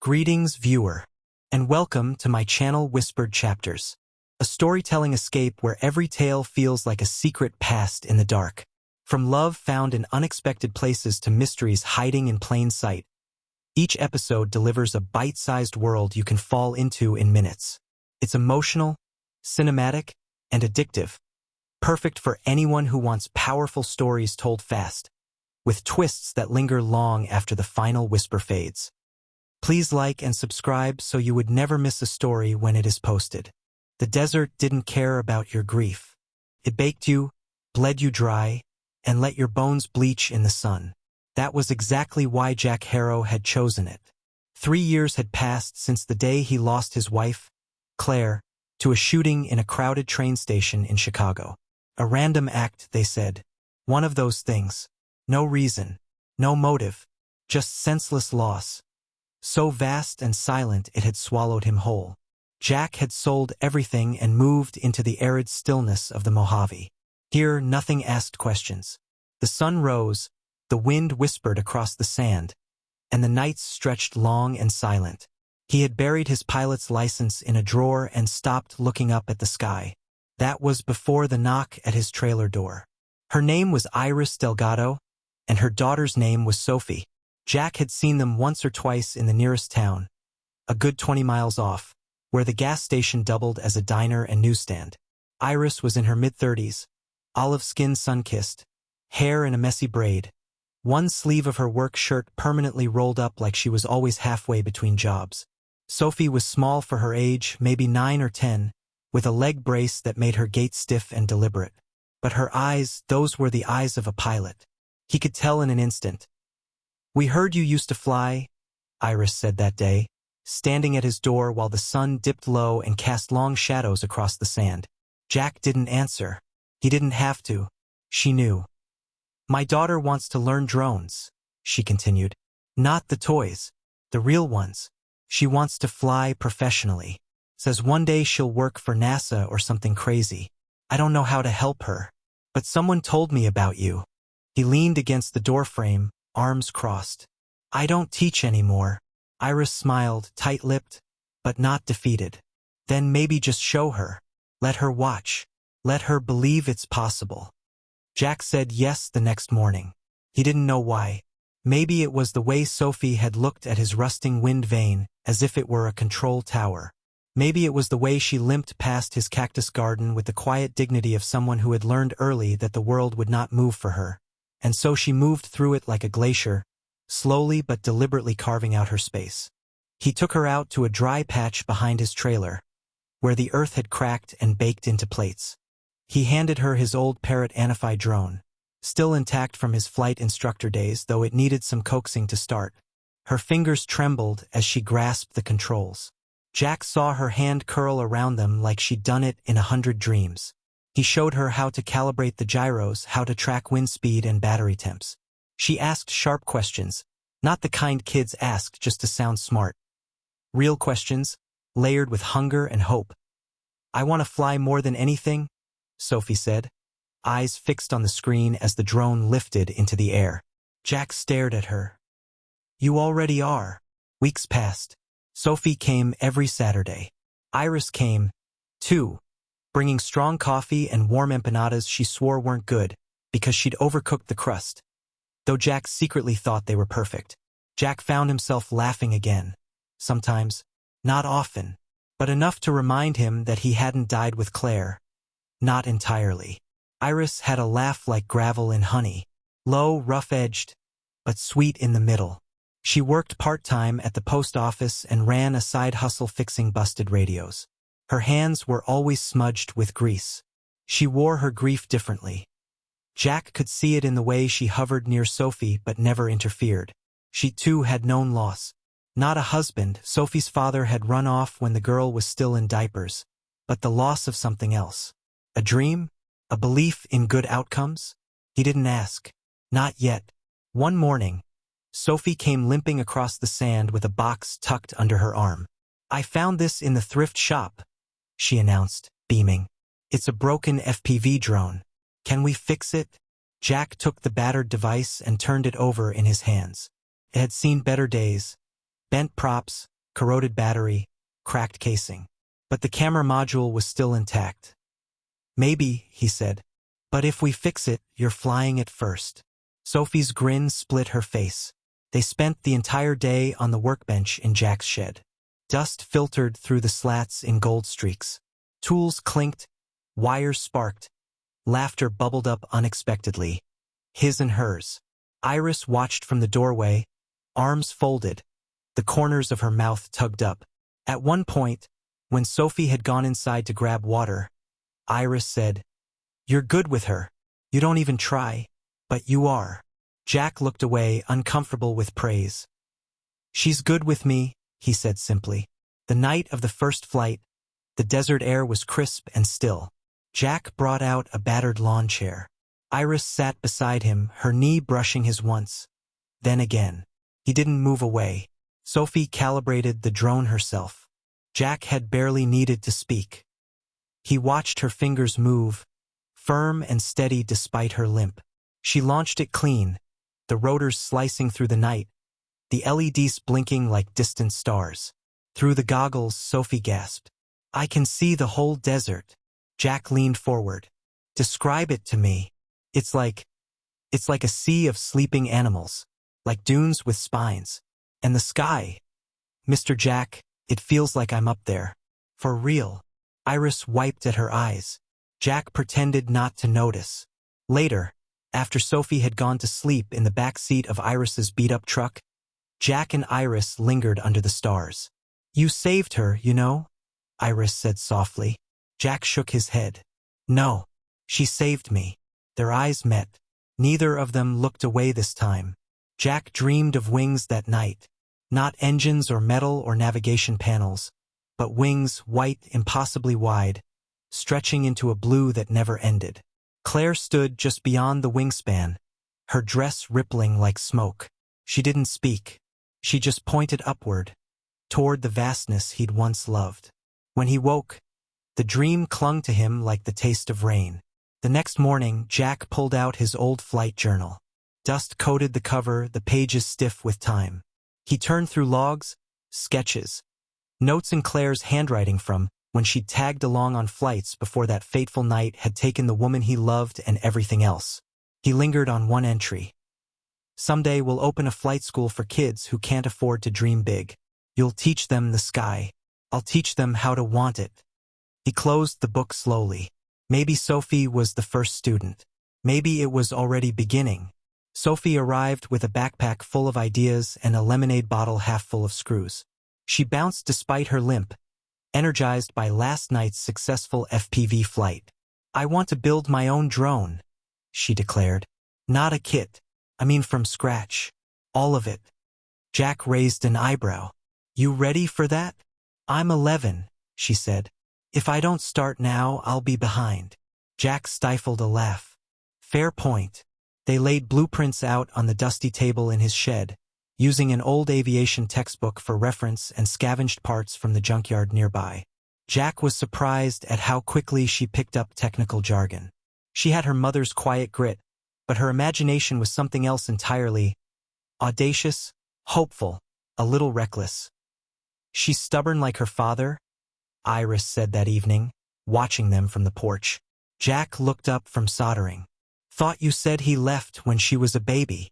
Greetings, viewer, and welcome to my channel Whispered Chapters, a storytelling escape where every tale feels like a secret past in the dark. From love found in unexpected places to mysteries hiding in plain sight, each episode delivers a bite-sized world you can fall into in minutes. It's emotional, cinematic, and addictive, perfect for anyone who wants powerful stories told fast, with twists that linger long after the final whisper fades. Please like and subscribe so you would never miss a story when it is posted. The desert didn't care about your grief. It baked you, bled you dry, and let your bones bleach in the sun. That was exactly why Jack Harrow had chosen it. 3 years had passed since the day he lost his wife, Claire, to a shooting in a crowded train station in Chicago. A random act, they said. One of those things. No reason, no motive, just senseless loss. So vast and silent it had swallowed him whole. Jack had sold everything and moved into the arid stillness of the Mojave. Here nothing asked questions. The sun rose, the wind whispered across the sand, and the nights stretched long and silent. He had buried his pilot's license in a drawer and stopped looking up at the sky. That was before the knock at his trailer door. Her name was Iris Delgado, and her daughter's name was Sophie. Jack had seen them once or twice in the nearest town, a good 20 miles off, where the gas station doubled as a diner and newsstand. Iris was in her mid-30s, olive skin sun-kissed, hair in a messy braid, one sleeve of her work shirt permanently rolled up like she was always halfway between jobs. Sophie was small for her age, maybe 9 or 10, with a leg brace that made her gait stiff and deliberate. But her eyes, those were the eyes of a pilot. He could tell in an instant. "We heard you used to fly," Iris said that day, standing at his door while the sun dipped low and cast long shadows across the sand. Jack didn't answer. He didn't have to. She knew. "My daughter wants to learn drones," she continued. "Not the toys. The real ones. She wants to fly professionally. Says one day she'll work for NASA or something crazy. I don't know how to help her. But someone told me about you." He leaned against the doorframe, arms crossed. "I don't teach anymore." Iris smiled, tight-lipped, but not defeated. "Then maybe just show her. Let her watch. Let her believe it's possible." Jack said yes the next morning. He didn't know why. Maybe it was the way Sophie had looked at his rusting wind vane, as if it were a control tower. Maybe it was the way she limped past his cactus garden with the quiet dignity of someone who had learned early that the world would not move for her. And so she moved through it like a glacier, slowly but deliberately carving out her space. He took her out to a dry patch behind his trailer, where the earth had cracked and baked into plates. He handed her his old Parrot Anify drone, still intact from his flight instructor days, though it needed some coaxing to start. Her fingers trembled as she grasped the controls. Jack saw her hand curl around them like she'd done it in 100 dreams. He showed her how to calibrate the gyros, how to track wind speed and battery temps. She asked sharp questions, not the kind kids ask just to sound smart. Real questions, layered with hunger and hope. "I want to fly more than anything," Sophie said, eyes fixed on the screen as the drone lifted into the air. Jack stared at her. "You already are." Weeks passed. Sophie came every Saturday. Iris came, too, bringing strong coffee and warm empanadas she swore weren't good because she'd overcooked the crust, though Jack secretly thought they were perfect. Jack found himself laughing again. Sometimes, not often, but enough to remind him that he hadn't died with Claire. Not entirely. Iris had a laugh like gravel in honey, low, rough-edged, but sweet in the middle. She worked part-time at the post office and ran a side hustle fixing busted radios. Her hands were always smudged with grease. She wore her grief differently. Jack could see it in the way she hovered near Sophie but never interfered. She too had known loss. Not a husband, Sophie's father had run off when the girl was still in diapers, but the loss of something else. A dream? A belief in good outcomes? He didn't ask. Not yet. One morning, Sophie came limping across the sand with a box tucked under her arm. "I found this in the thrift shop," she announced, beaming. "It's a broken FPV drone. Can we fix it?" Jack took the battered device and turned it over in his hands. It had seen better days. Bent props, corroded battery, cracked casing. But the camera module was still intact. "Maybe," he said. "But if we fix it, you're flying it first." Sophie's grin split her face. They spent the entire day on the workbench in Jack's shed. Dust filtered through the slats in gold streaks. Tools clinked, wires sparked. Laughter bubbled up unexpectedly. His and hers. Iris watched from the doorway, arms folded, the corners of her mouth tugged up. At one point, when Sophie had gone inside to grab water, Iris said, "You're good with her. You don't even try, but you are." Jack looked away, uncomfortable with praise. "She's good with me," he said simply. The night of the first flight, the desert air was crisp and still. Jack brought out a battered lawn chair. Iris sat beside him, her knee brushing his once, then again. He didn't move away. Sophie calibrated the drone herself. Jack had barely needed to speak. He watched her fingers move, firm and steady despite her limp. She launched it clean, the rotors slicing through the night, the LEDs blinking like distant stars. Through the goggles, Sophie gasped. "I can see the whole desert." Jack leaned forward. "Describe it to me." It's like a sea of sleeping animals, like dunes with spines. And the sky. Mr. Jack, it feels like I'm up there. For real." Iris wiped at her eyes. Jack pretended not to notice. Later, after Sophie had gone to sleep in the back seat of Iris's beat-up truck, Jack and Iris lingered under the stars. "You saved her, you know?" Iris said softly. Jack shook his head. "No, she saved me." Their eyes met. Neither of them looked away this time. Jack dreamed of wings that night. Not engines or metal or navigation panels, but wings white, impossibly wide, stretching into a blue that never ended. Claire stood just beyond the wingspan, her dress rippling like smoke. She didn't speak. She just pointed upward, toward the vastness he'd once loved. When he woke, the dream clung to him like the taste of rain. The next morning, Jack pulled out his old flight journal. Dust coated the cover, the pages stiff with time. He turned through logs, sketches, notes in Claire's handwriting from when she'd tagged along on flights before that fateful night had taken the woman he loved and everything else. He lingered on one entry. "Someday we'll open a flight school for kids who can't afford to dream big. You'll teach them the sky. I'll teach them how to want it." He closed the book slowly. Maybe Sophie was the first student. Maybe it was already beginning. Sophie arrived with a backpack full of ideas and a lemonade bottle half full of screws. She bounced despite her limp, energized by last night's successful FPV flight. "I want to build my own drone," she declared. "Not a kit. I mean from scratch. All of it." Jack raised an eyebrow. "You ready for that?" "I'm 11, she said. "If I don't start now, I'll be behind." Jack stifled a laugh. "Fair point." They laid blueprints out on the dusty table in his shed, using an old aviation textbook for reference and scavenged parts from the junkyard nearby. Jack was surprised at how quickly she picked up technical jargon. She had her mother's quiet grit, but her imagination was something else entirely. Audacious, hopeful, a little reckless. "She's stubborn like her father," Iris said that evening, watching them from the porch. Jack looked up from soldering. "Thought you said he left when she was a baby."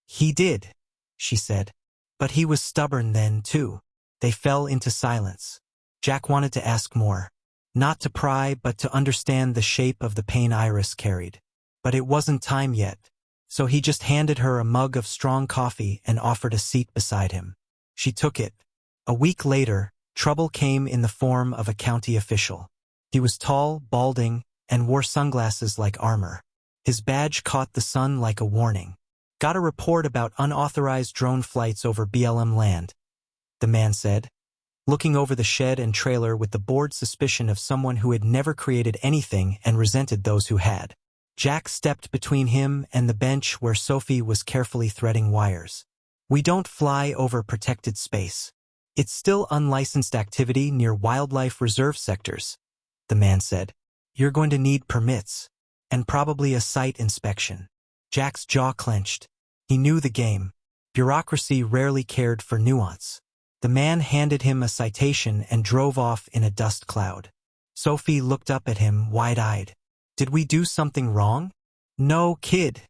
"He did," she said. "But he was stubborn then, too." They fell into silence. Jack wanted to ask more. Not to pry, but to understand the shape of the pain Iris carried. But it wasn't time yet, so he just handed her a mug of strong coffee and offered a seat beside him. She took it. A week later, trouble came in the form of a county official. He was tall, balding, and wore sunglasses like armor. His badge caught the sun like a warning. "Got a report about unauthorized drone flights over BLM land," the man said, looking over the shed and trailer with the bored suspicion of someone who had never created anything and resented those who had. Jack stepped between him and the bench where Sophie was carefully threading wires. "We don't fly over protected space. It's still unlicensed activity near wildlife reserve sectors," the man said. "You're going to need permits, and probably a site inspection." Jack's jaw clenched. He knew the game. Bureaucracy rarely cared for nuance. The man handed him a citation and drove off in a dust cloud. Sophie looked up at him, wide-eyed. "Did we do something wrong?" "No, kid,"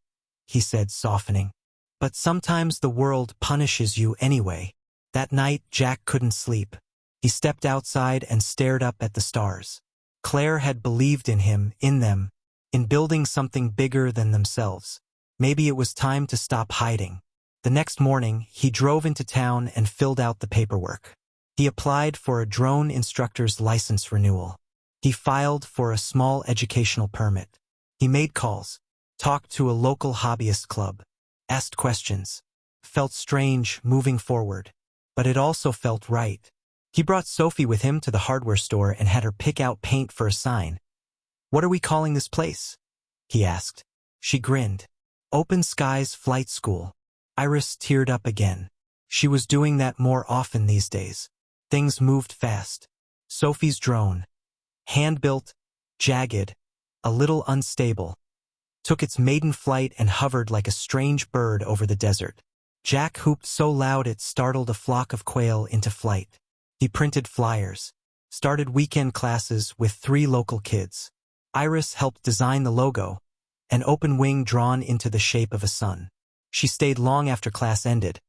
he said, softening. "But sometimes the world punishes you anyway." That night, Jack couldn't sleep. He stepped outside and stared up at the stars. Claire had believed in him, in them, in building something bigger than themselves. Maybe it was time to stop hiding. The next morning, he drove into town and filled out the paperwork. He applied for a drone instructor's license renewal. He filed for a small educational permit. He made calls, talked to a local hobbyist club, asked questions. Felt strange moving forward, but it also felt right. He brought Sophie with him to the hardware store and had her pick out paint for a sign. "What are we calling this place?" he asked. She grinned. "Open Skies Flight School." Iris teared up again. She was doing that more often these days. Things moved fast. Sophie's drone, hand-built, jagged, a little unstable, took its maiden flight and hovered like a strange bird over the desert. Jack hooped so loud it startled a flock of quail into flight. He printed flyers, started weekend classes with 3 local kids. Iris helped design the logo, an open wing drawn into the shape of a sun. She stayed long after class ended,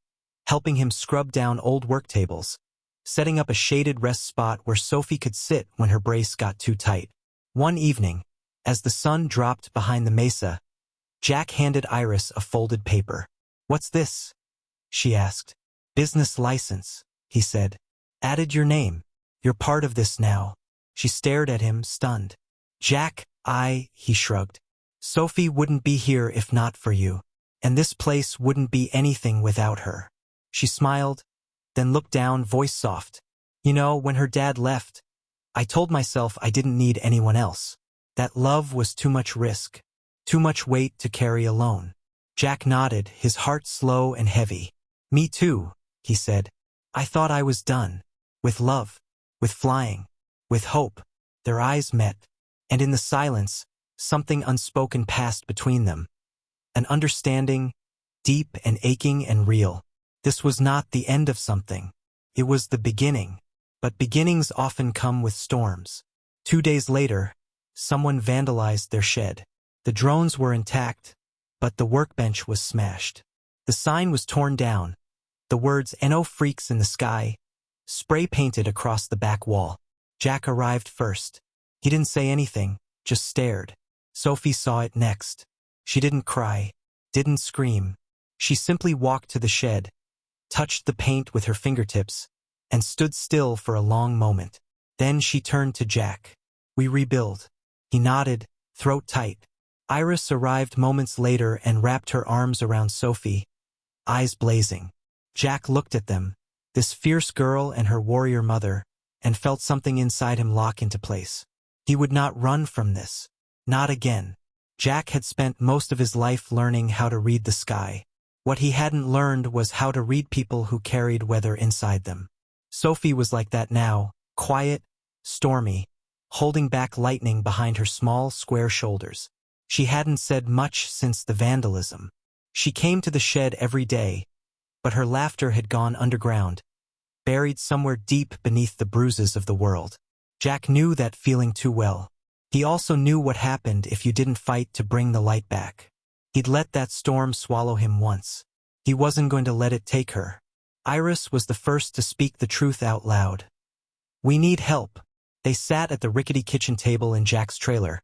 helping him scrub down old work tables, setting up a shaded rest spot where Sophie could sit when her brace got too tight. One evening, as the sun dropped behind the mesa, Jack handed Iris a folded paper. "What's this?" she asked. "Business license," he said. "Added your name. You're part of this now." She stared at him, stunned. "Jack, he shrugged. "Sophie wouldn't be here if not for you. And this place wouldn't be anything without her." She smiled, then looked down, voice soft. "You know, when her dad left, I told myself I didn't need anyone else. That love was too much risk, too much weight to carry alone." Jack nodded, his heart slow and heavy. "Me too," he said. "I thought I was done. With love, with flying, with hope." Their eyes met, and in the silence, something unspoken passed between them. An understanding, deep and aching and real. This was not the end of something. It was the beginning. But beginnings often come with storms. 2 days later, someone vandalized their shed. The drones were intact, but the workbench was smashed. The sign was torn down, the words "No Freaks in the Sky" spray-painted across the back wall. Jack arrived first. He didn't say anything, just stared. Sophie saw it next. She didn't cry, didn't scream. She simply walked to the shed, touched the paint with her fingertips, and stood still for a long moment. Then she turned to Jack. "We rebuild." He nodded, throat tight. Iris arrived moments later and wrapped her arms around Sophie, eyes blazing. Jack looked at them, this fierce girl and her warrior mother, and felt something inside him lock into place. He would not run from this. Not again. Jack had spent most of his life learning how to read the sky. What he hadn't learned was how to read people who carried weather inside them. Sophie was like that now, quiet, stormy, holding back lightning behind her small, square shoulders. She hadn't said much since the vandalism. She came to the shed every day, but her laughter had gone underground, buried somewhere deep beneath the bruises of the world. Jack knew that feeling too well. He also knew what happened if you didn't fight to bring the light back. He'd let that storm swallow him once. He wasn't going to let it take her. Iris was the first to speak the truth out loud. "We need help." They sat at the rickety kitchen table in Jack's trailer,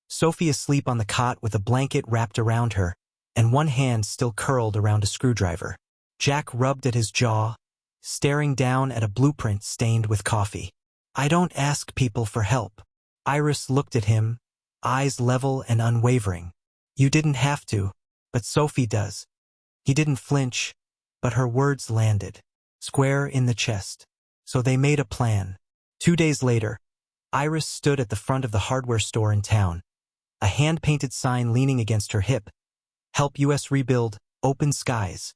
Sophie asleep on the cot with a blanket wrapped around her, and one hand still curled around a screwdriver. Jack rubbed at his jaw, staring down at a blueprint stained with coffee. "I don't ask people for help." Iris looked at him, eyes level and unwavering. "You didn't have to, but Sophie does." He didn't flinch, but her words landed, square in the chest. So they made a plan. 2 days later, Iris stood at the front of the hardware store in town, a hand-painted sign leaning against her hip. "Help US rebuild, open skies.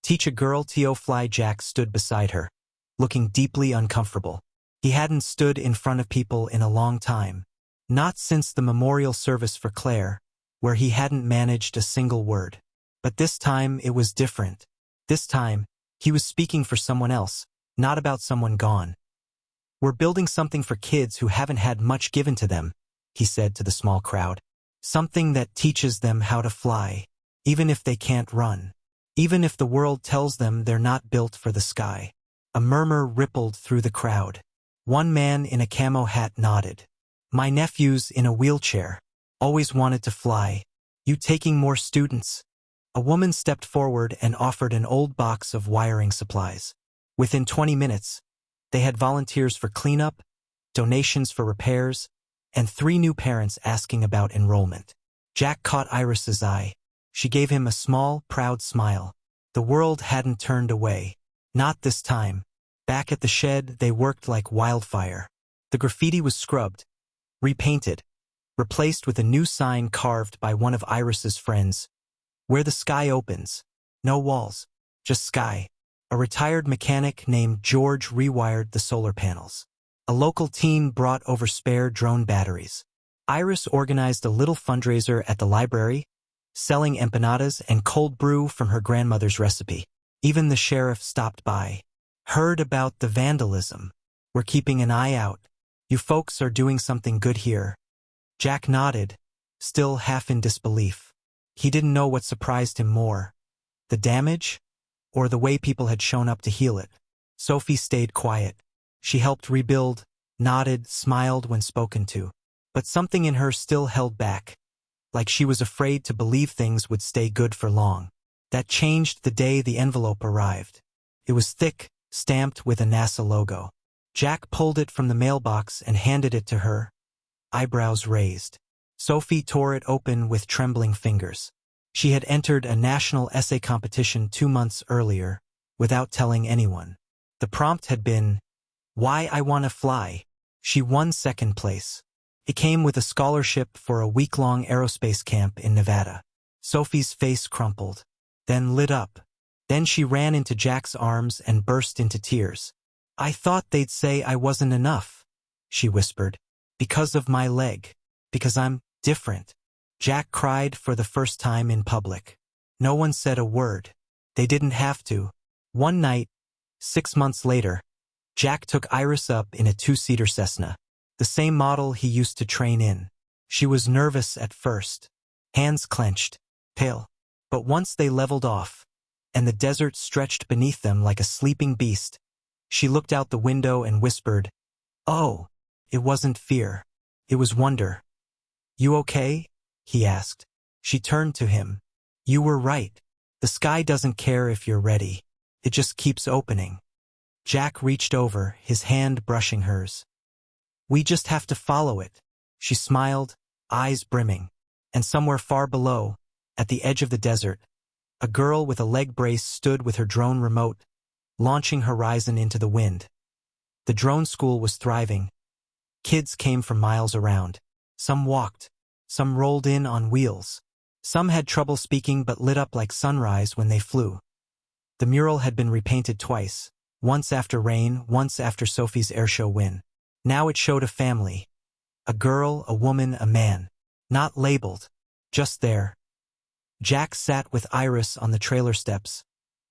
Teach a girl to fly." Jack stood beside her, looking deeply uncomfortable. He hadn't stood in front of people in a long time. Not since the memorial service for Claire, where he hadn't managed a single word. But this time it was different. This time, he was speaking for someone else, not about someone gone. "We're building something for kids who haven't had much given to them," he said to the small crowd. "Something that teaches them how to fly, even if they can't run. Even if the world tells them they're not built for the sky." A murmur rippled through the crowd. One man in a camo hat nodded. "My nephew's in a wheelchair. Always wanted to fly. You taking more students?" A woman stepped forward and offered an old box of wiring supplies. Within 20 minutes, they had volunteers for cleanup, donations for repairs, and 3 new parents asking about enrollment. Jack caught Iris's eye. She gave him a small, proud smile. The world hadn't turned away. Not this time. Back at the shed, they worked like wildfire. The graffiti was scrubbed, repainted, replaced with a new sign carved by one of Iris's friends. "Where the sky opens. No walls, just sky." A retired mechanic named George rewired the solar panels. A local teen brought over spare drone batteries. Iris organized a little fundraiser at the library, selling empanadas and cold brew from her grandmother's recipe. Even the sheriff stopped by. "Heard about the vandalism. We're keeping an eye out. You folks are doing something good here." Jack nodded, still half in disbelief. He didn't know what surprised him more, the damage or the way people had shown up to heal it. Sophie stayed quiet. She helped rebuild, nodded, smiled when spoken to. But something in her still held back, like she was afraid to believe things would stay good for long. That changed the day the envelope arrived. It was thick, stamped with a NASA logo. Jack pulled it from the mailbox and handed it to her, eyebrows raised. Sophie tore it open with trembling fingers. She had entered a national essay competition 2 months earlier, without telling anyone. The prompt had been, "Why I Wanna Fly." She won 2nd place. It came with a scholarship for a week-long aerospace camp in Nevada. Sophie's face crumpled, then lit up. Then she ran into Jack's arms and burst into tears. "I thought they'd say I wasn't enough," she whispered. "Because of my leg. Because I'm different." Jack cried for the first time in public. No one said a word. They didn't have to. One night, 6 months later, Jack took Iris up in a 2-seater Cessna, the same model he used to train in. She was nervous at first, hands clenched, pale. But once they leveled off, and the desert stretched beneath them like a sleeping beast, she looked out the window and whispered, "Oh." It wasn't fear. It was wonder. "You okay?" he asked. She turned to him. "You were right. The sky doesn't care if you're ready. It just keeps opening." Jack reached over, his hand brushing hers. "We just have to follow it." She smiled, eyes brimming. And somewhere far below, at the edge of the desert, a girl with a leg brace stood with her drone remote, launching Horizon into the wind. The drone school was thriving. Kids came from miles around. Some walked, some rolled in on wheels. Some had trouble speaking but lit up like sunrise when they flew. The mural had been repainted twice, once after rain, once after Sophie's airshow win. Now it showed a family. A girl, a woman, a man. Not labeled, just there. Jack sat with Iris on the trailer steps,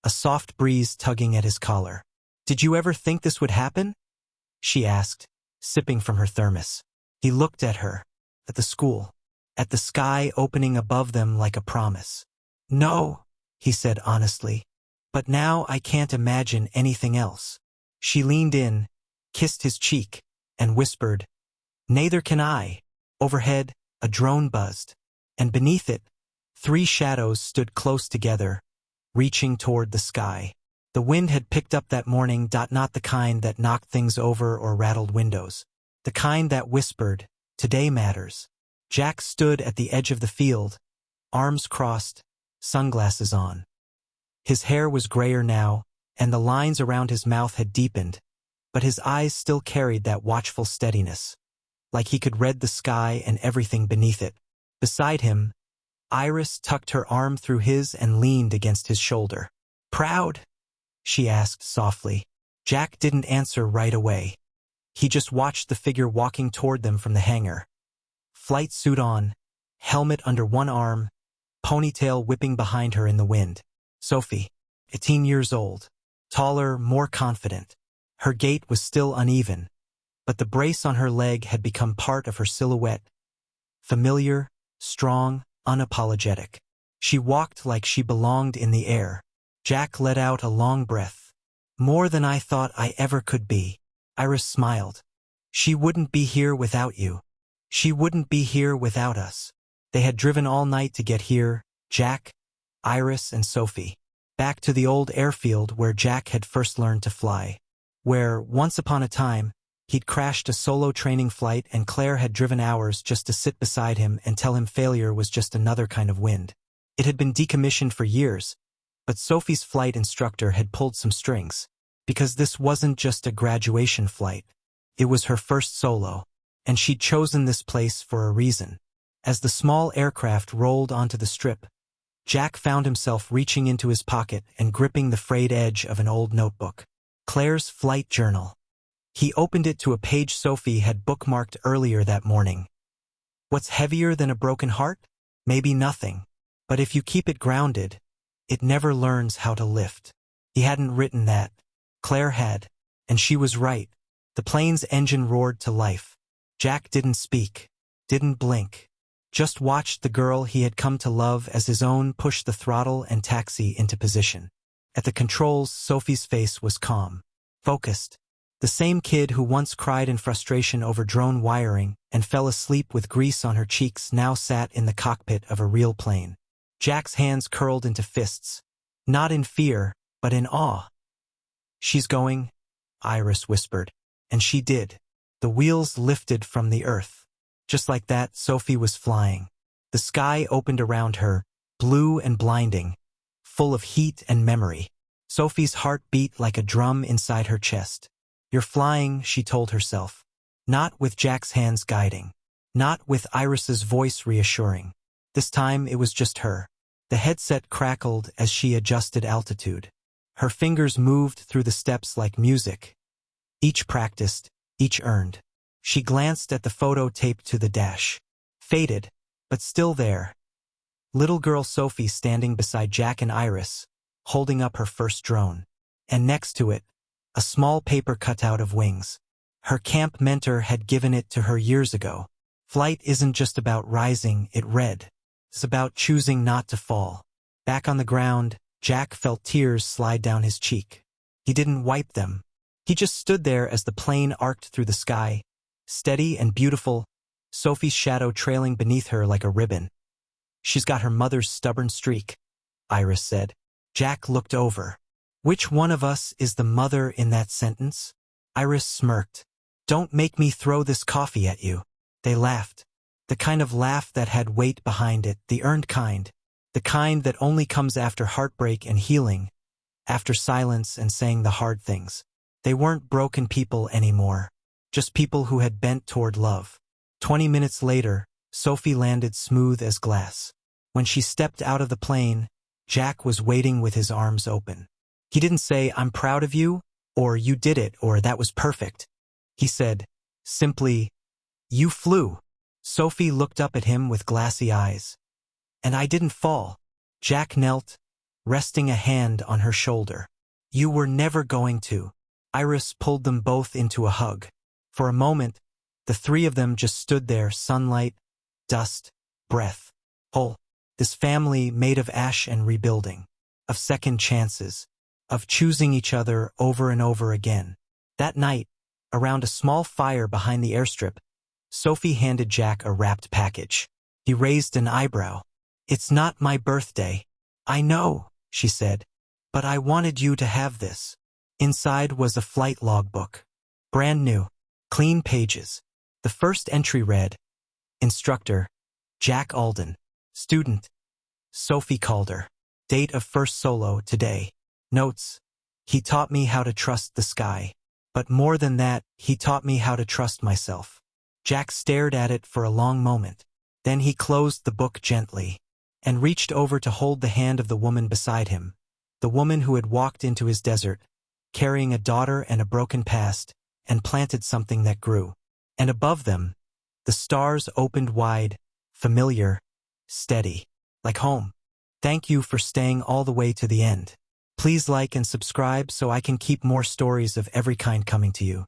a soft breeze tugging at his collar. "Did you ever think this would happen?" she asked, sipping from her thermos. He looked at her, at the school, at the sky opening above them like a promise. "No," he said honestly. "But now I can't imagine anything else." She leaned in, kissed his cheek, and whispered, "Neither can I." Overhead, a drone buzzed, and beneath it, 3 shadows stood close together, reaching toward the sky. The wind had picked up that morning, not the kind that knocked things over or rattled windows. The kind that whispered, "Today matters." Jack stood at the edge of the field, arms crossed, sunglasses on. His hair was grayer now, and the lines around his mouth had deepened, but his eyes still carried that watchful steadiness, like he could read the sky and everything beneath it. Beside him, Iris tucked her arm through his and leaned against his shoulder. "Proud?" she asked softly. Jack didn't answer right away. He just watched the figure walking toward them from the hangar. Flight suit on, helmet under one arm, ponytail whipping behind her in the wind. Sophie, 18 years old, taller, more confident. Her gait was still uneven, but the brace on her leg had become part of her silhouette. Familiar, strong, unapologetic. She walked like she belonged in the air. Jack let out a long breath. More than I thought I ever could be. Iris smiled. She wouldn't be here without you. She wouldn't be here without us. They had driven all night to get here, Jack, Iris, and Sophie. Back to the old airfield where Jack had first learned to fly. Where, once upon a time, he'd crashed a solo training flight and Claire had driven hours just to sit beside him and tell him failure was just another kind of wind. It had been decommissioned for years, but Sophie's flight instructor had pulled some strings, because this wasn't just a graduation flight. It was her first solo, and she'd chosen this place for a reason. As the small aircraft rolled onto the strip, Jack found himself reaching into his pocket and gripping the frayed edge of an old notebook. Claire's flight journal. He opened it to a page Sophie had bookmarked earlier that morning. What's heavier than a broken heart? Maybe nothing. But if you keep it grounded, it never learns how to lift. He hadn't written that. Claire had. And she was right. The plane's engine roared to life. Jack didn't speak, didn't blink. Just watched the girl he had come to love as his own push the throttle and taxi into position. At the controls, Sophie's face was calm, focused. The same kid who once cried in frustration over drone wiring and fell asleep with grease on her cheeks now sat in the cockpit of a real plane. Jack's hands curled into fists, not in fear, but in awe. "She's going," Iris whispered. And she did. The wheels lifted from the earth. Just like that, Sophie was flying. The sky opened around her, blue and blinding, full of heat and memory. Sophie's heart beat like a drum inside her chest. "You're flying," she told herself. Not with Jack's hands guiding. Not with Iris's voice reassuring. This time it was just her. The headset crackled as she adjusted altitude. Her fingers moved through the steps like music. Each practiced, each earned. She glanced at the photo taped to the dash. Faded, but still there. Little girl Sophie standing beside Jack and Iris, holding up her first drone. And next to it, a small paper cutout of wings. Her camp mentor had given it to her years ago. Flight isn't just about rising, it read. It's about choosing not to fall. Back on the ground, Jack felt tears slide down his cheek. He didn't wipe them. He just stood there as the plane arced through the sky, steady and beautiful, Sophie's shadow trailing beneath her like a ribbon. "She's got her mother's stubborn streak," Iris said. Jack looked over. "Which one of us is the mother in that sentence?" Iris smirked. "Don't make me throw this coffee at you." They laughed. The kind of laugh that had weight behind it, the earned kind. The kind that only comes after heartbreak and healing, after silence and saying the hard things. They weren't broken people anymore, just people who had bent toward love. 20 minutes later, Sophie landed smooth as glass. When she stepped out of the plane, Jack was waiting with his arms open. He didn't say, "I'm proud of you," or "You did it," or "That was perfect." He said, simply, "You flew." Sophie looked up at him with glassy eyes. "And I didn't fall." Jack knelt, resting a hand on her shoulder. "You were never going to." Iris pulled them both into a hug. For a moment, the three of them just stood there, sunlight, dust, breath, whole. This family made of ash and rebuilding, of second chances, of choosing each other over and over again. That night, around a small fire behind the airstrip, Sophie handed Jack a wrapped package. He raised an eyebrow. "It's not my birthday." "I know," she said, "but I wanted you to have this." Inside was a flight logbook. Brand new, clean pages. The first entry read, "Instructor, Jack Alden. Student, Sophie Calder. Date of first solo, today. Notes, he taught me how to trust the sky. But more than that, he taught me how to trust myself." Jack stared at it for a long moment. Then he closed the book gently and reached over to hold the hand of the woman beside him, the woman who had walked into his desert, carrying a daughter and a broken past, and planted something that grew. And above them, the stars opened wide, familiar, steady, like home. "Thank you for staying all the way to the end." Please like and subscribe so I can keep more stories of every kind coming to you.